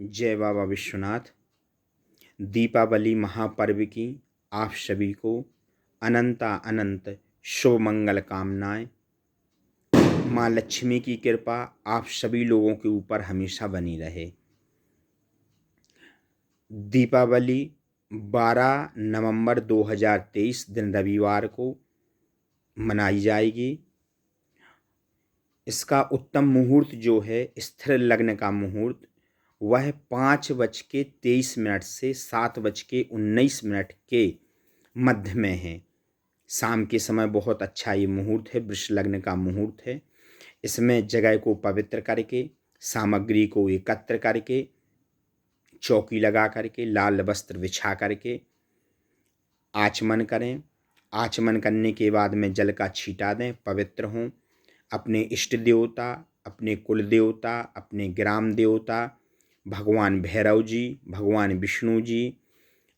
जय बाबा विश्वनाथ। दीपावली महापर्व की आप सभी को अनंत शुभ मंगल कामनाएं। माँ लक्ष्मी की कृपा आप सभी लोगों के ऊपर हमेशा बनी रहे। दीपावली 12 नवंबर 2023 दिन रविवार को मनाई जाएगी। इसका उत्तम मुहूर्त जो है, स्थिर लग्न का मुहूर्त, वह 5:23 से 7:19 के मध्य में है। शाम के समय बहुत अच्छा ये मुहूर्त है, वृष लग्न का मुहूर्त है। इसमें जगह को पवित्र करके, सामग्री को एकत्र करके, चौकी लगा करके, लाल वस्त्र बिछा करके आचमन करें। आचमन करने के बाद में जल का छींटा दें, पवित्र हों। अपने इष्ट देवता, अपने कुल देवता, अपने ग्राम देवता, भगवान भैरव जी, भगवान विष्णु जी,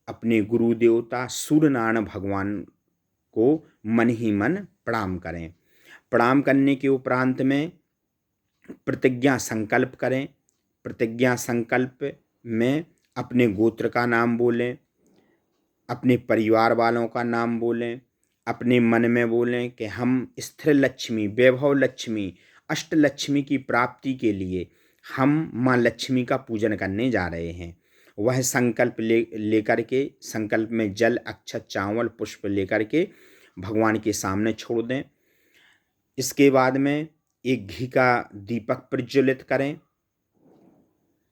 अपने गुरु देवता सूर्य नारायण भगवान को मन ही मन प्रणाम करें। प्रणाम करने के उपरांत में प्रतिज्ञा संकल्प करें। प्रतिज्ञा संकल्प में अपने गोत्र का नाम बोलें, अपने परिवार वालों का नाम बोलें, अपने मन में बोलें कि हम स्थिर लक्ष्मी, वैभव लक्ष्मी, अष्ट लक्ष्मी की प्राप्ति के लिए हम माँ लक्ष्मी का पूजन करने जा रहे हैं। वह संकल्प लेकर के, संकल्प में जल, अक्षत, चावल, पुष्प लेकर के भगवान के सामने छोड़ दें। इसके बाद में एक घी का दीपक प्रज्वलित करें।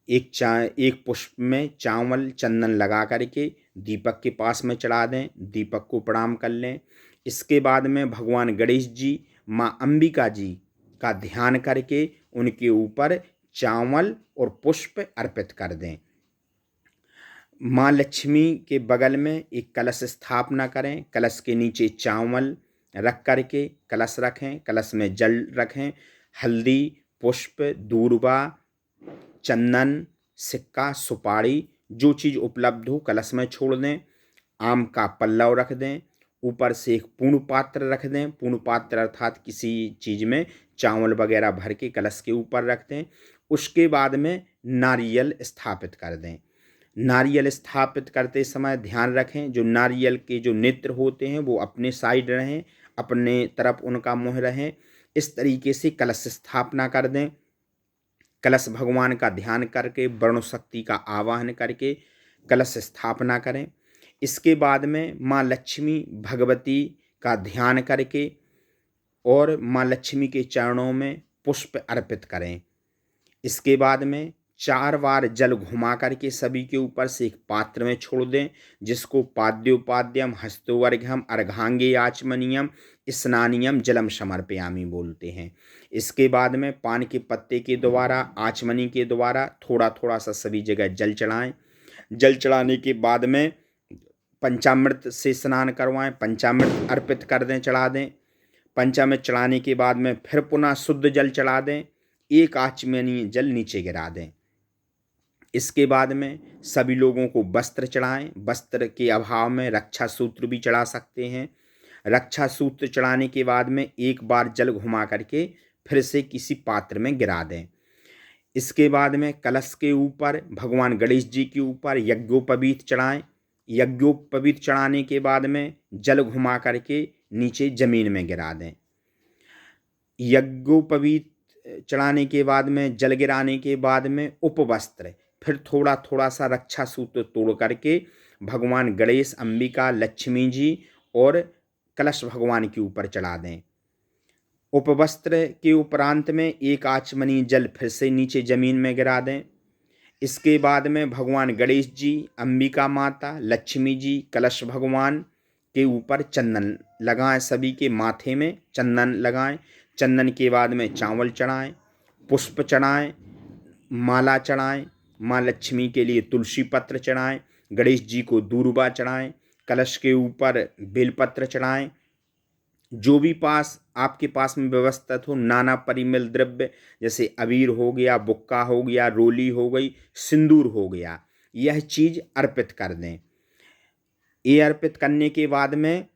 एक पुष्प में चावल चंदन लगा करके दीपक के पास में चढ़ा दें। दीपक को प्रणाम कर लें। इसके बाद में भगवान गणेश जी, माँ अंबिका जी का ध्यान करके उनके ऊपर चावल और पुष्प अर्पित कर दें। माँ लक्ष्मी के बगल में एक कलश स्थापना करें। कलश के नीचे चावल रख करके कलश रखें। कलश में जल रखें। हल्दी, पुष्प, दूर्वा, चंदन, सिक्का, सुपारी, जो चीज़ उपलब्ध हो कलश में छोड़ दें। आम का पल्लव रख दें। ऊपर से एक पूर्ण पात्र रख दें। पूर्ण पात्र अर्थात किसी चीज़ में चावल वगैरह भर के कलश के ऊपर रख दें। उसके बाद में नारियल स्थापित कर दें। नारियल स्थापित करते समय ध्यान रखें, जो नारियल के जो नेत्र होते हैं वो अपने साइड रहें, अपने तरफ उनका मुँह रहें। इस तरीके से कलश स्थापना कर दें। कलश भगवान का ध्यान करके, वरुण शक्ति का आवाहन करके कलश स्थापना करें। इसके बाद में माँ लक्ष्मी भगवती का ध्यान करके और माँ लक्ष्मी के चरणों में पुष्प अर्पित करें। इसके बाद में 4 बार जल घुमा करके सभी के ऊपर से एक पात्र में छोड़ दें, जिसको पाद्योपाद्यम हस्तोवर्घ्यम अर्घांगे आचमनीयम स्नानियम जलम समर्पयामि बोलते हैं। इसके बाद में पान के पत्ते के द्वारा, आचमनी के द्वारा थोड़ा थोड़ा सा सभी जगह जल चढ़ाएं। जल चढ़ाने के बाद में पंचामृत से स्नान करवाएं। पंचामृत अर्पित कर दें, चढ़ा दें। पंचामृत चढ़ाने के बाद में फिर पुनः शुद्ध जल चढ़ा दें। एक आचमनी जल नीचे गिरा दें। इसके बाद में सभी लोगों को वस्त्र चढ़ाएं। वस्त्र के अभाव में रक्षा सूत्र भी चढ़ा सकते हैं। रक्षा सूत्र चढ़ाने के बाद में एक बार जल घुमा करके फिर से किसी पात्र में गिरा दें। इसके बाद में कलश के ऊपर भगवान गणेश जी के ऊपर यज्ञोपवीत चढ़ाएं। यज्ञोपवीत चढ़ाने के बाद में जल घुमा करके नीचे जमीन में गिरा दें। यज्ञोपवीत चढ़ाने के बाद में, जल गिराने के बाद में उपवस्त्र फिर थोड़ा थोड़ा सा रक्षा सूत्र तोड़ करके भगवान गणेश, अंबिका, लक्ष्मी जी और कलश भगवान के ऊपर चढ़ा दें। उपवस्त्र के उपरांत में एक आचमनी जल फिर से नीचे जमीन में गिरा दें। इसके बाद में भगवान गणेश जी, अंबिका माता, लक्ष्मी जी, कलश भगवान के ऊपर चंदन लगाएं। सभी के माथे में चंदन लगाएं। चंदन के बाद में चावल चढ़ाएं, पुष्प चढ़ाएं, माला चढ़ाएं। माँ लक्ष्मी के लिए तुलसी पत्र चढ़ाएं। गणेश जी को दूर्वा चढ़ाएं। कलश के ऊपर बेलपत्र चढ़ाएं। जो भी आपके पास में व्यवस्थित हो, नाना परिमल द्रव्य जैसे अबीर हो गया, बुक्का हो गया, रोली हो गई, सिंदूर हो गया, यह चीज़ अर्पित कर दें। ये अर्पित करने के बाद में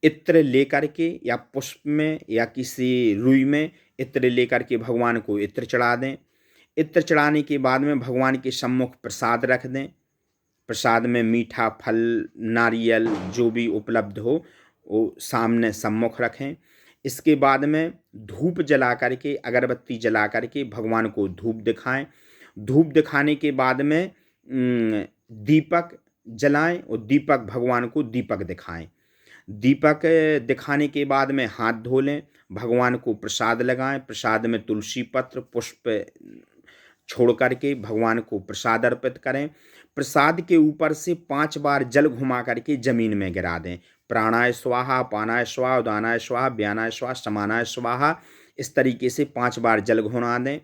इत्र लेकर के या पुष्प में या किसी रुई में इत्र लेकर के भगवान को इत्र चढ़ा दें। इत्र चढ़ाने के बाद में भगवान के सम्मुख प्रसाद रख दें। प्रसाद में मीठा फल, नारियल जो भी उपलब्ध हो वो सामने सम्मुख रखें। इसके बाद में धूप जला करके, अगरबत्ती जला करके भगवान को धूप दिखाएं। धूप दिखाने के बाद में दीपक जलाएं और दीपक भगवान को दीपक दिखाएं। दीपक दिखाने के बाद में हाथ धो लें, भगवान को प्रसाद लगाएं। प्रसाद में तुलसी पत्र पुष्प छोड़ करके भगवान को प्रसाद अर्पित करें। प्रसाद के ऊपर से 5 बार जल घुमा करके जमीन में गिरा दें। प्राणाय स्वाहा, अपानाय स्वाहा, उदानाय स्वाहा, व्यानाय स्वाहा, समानाय स्वाहा, इस तरीके से 5 बार जल घुमा दें।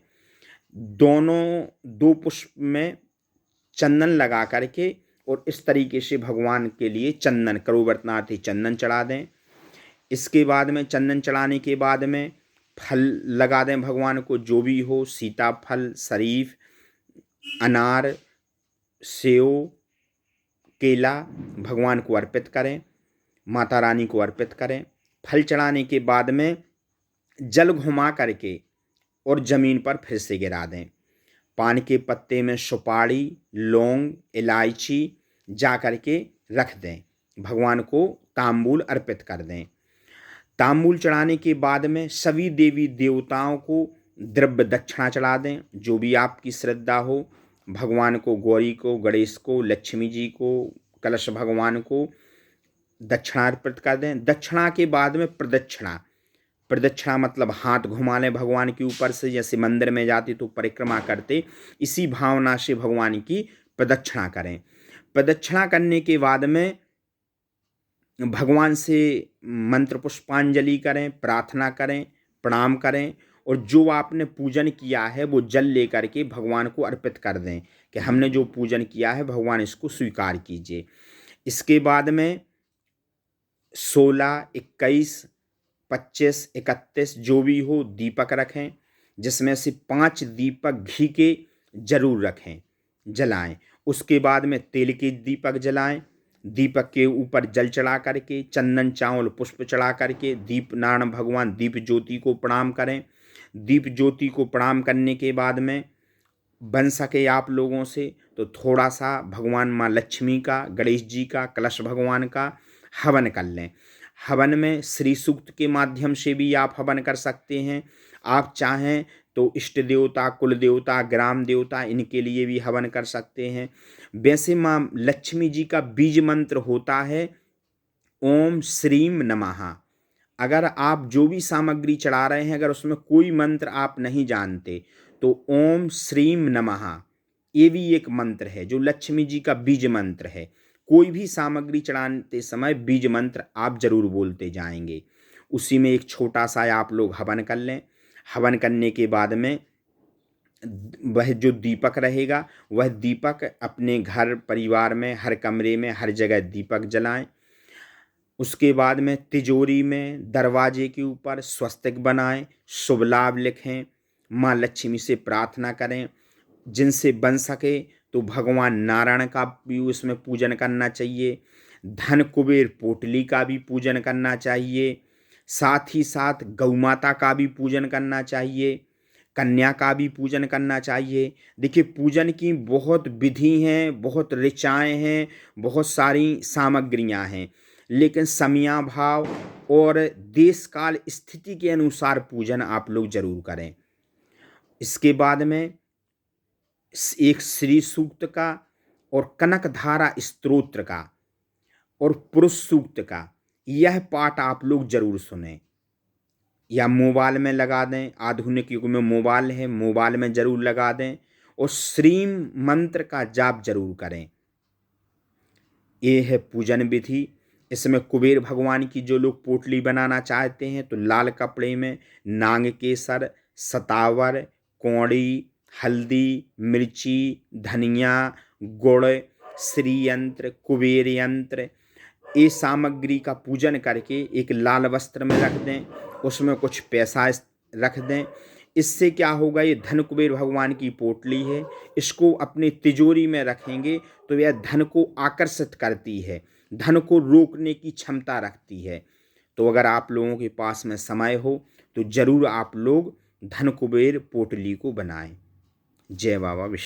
दोनों 2 पुष्प में चंदन लगा करके और इस तरीके से भगवान के लिए चंदन, करोवर्तनार्थी चंदन चढ़ा दें। इसके बाद में चंदन चढ़ाने के बाद में फल लगा दें भगवान को, जो भी हो, सीताफल, शरीफ, अनार, सेव, केला भगवान को अर्पित करें, माता रानी को अर्पित करें। फल चढ़ाने के बाद में जल घुमा करके और ज़मीन पर फिर से गिरा दें। पान के पत्ते में सुपारी, लौंग, इलायची जा करके रख दें। भगवान को तांबूल अर्पित कर दें। तांबूल चढ़ाने के बाद में सभी देवी देवताओं को द्रव्य दक्षिणा चढ़ा दें, जो भी आपकी श्रद्धा हो। भगवान को, गौरी को, गणेश को, लक्ष्मी जी को, कलश भगवान को दक्षिणा अर्पित कर दें। दक्षिणा के बाद में प्रदक्षिणा, प्रदक्षिणा मतलब हाथ घुमा लें भगवान के ऊपर से, जैसे मंदिर में जाते तो परिक्रमा करते, इसी भावना से भगवान की प्रदक्षिणा करें। प्रदक्षिणा करने के बाद में भगवान से मंत्र पुष्पांजलि करें, प्रार्थना करें, प्रणाम करें और जो आपने पूजन किया है वो जल लेकर के भगवान को अर्पित कर दें कि हमने जो पूजन किया है भगवान इसको स्वीकार कीजिए। इसके बाद में 16, 21, 25, 31 जो भी हो दीपक रखें, जिसमें से 5 दीपक घी के जरूर रखें, जलाएं। उसके बाद में तेल के दीपक जलाएं। दीपक के ऊपर जल चढ़ा करके, चंदन, चावल, पुष्प चढ़ा करके दीप नारायण भगवान दीप ज्योति को प्रणाम करें। दीप ज्योति को प्रणाम करने के बाद में बन सके आप लोगों से तो थोड़ा सा भगवान माँ लक्ष्मी का, गणेश जी का, कलश भगवान का हवन कर लें। हवन में श्री सूक्त के माध्यम से भी आप हवन कर सकते हैं। आप चाहें तो इष्ट देवता, कुल देवता, ग्राम देवता, इनके लिए भी हवन कर सकते हैं। वैसे माँ लक्ष्मी जी का बीज मंत्र होता है ओम श्रीम नमः। अगर आप जो भी सामग्री चढ़ा रहे हैं, अगर उसमें कोई मंत्र आप नहीं जानते तो ओम श्रीम नमः ये भी एक मंत्र है जो लक्ष्मी जी का बीज मंत्र है। कोई भी सामग्री चढ़ाते समय बीज मंत्र आप जरूर बोलते जाएंगे। उसी में एक छोटा सा आप लोग हवन कर लें। हवन करने के बाद में वह जो दीपक रहेगा वह दीपक अपने घर परिवार में, हर कमरे में, हर जगह दीपक जलाएं। उसके बाद में तिजोरी में, दरवाजे के ऊपर स्वस्तिक बनाएं, शुभ लाभ लिखें, माँ लक्ष्मी से प्रार्थना करें। जिनसे बन सके तो भगवान नारायण का भी उसमें पूजन करना चाहिए। धन कुबेर पोटली का भी पूजन करना चाहिए। साथ ही साथ गौ माता का भी पूजन करना चाहिए। कन्या का भी पूजन करना चाहिए। देखिए पूजन की बहुत विधि हैं, बहुत ऋचाएँ हैं, बहुत सारी सामग्रियाँ हैं, लेकिन समयाभाव और देश काल स्थिति के अनुसार पूजन आप लोग जरूर करें। इसके बाद में एक श्री सूक्त का और कनकधारा स्तोत्र का और पुरुष सूक्त का यह पाठ आप लोग जरूर सुनें या मोबाइल में लगा दें। आधुनिक युग में मोबाइल है, मोबाइल में जरूर लगा दें और श्रीम मंत्र का जाप जरूर करें। ये है पूजन विधि। इसमें कुबेर भगवान की जो लोग पोटली बनाना चाहते हैं तो लाल कपड़े में नांग केसर, सतावर, कौड़ी, हल्दी, मिर्ची, धनिया, गुड़, श्री यंत्र, कुबेर यंत्र, ये सामग्री का पूजन करके एक लाल वस्त्र में रख दें। उसमें कुछ पैसा रख दें। इससे क्या होगा, ये धन कुबेर भगवान की पोटली है, इसको अपनी तिजोरी में रखेंगे तो यह धन को आकर्षित करती है, धन को रोकने की क्षमता रखती है। तो अगर आप लोगों के पास में समय हो तो जरूर आप लोग धन कुबेर पोटली को बनाएं। जय बाबा विश्व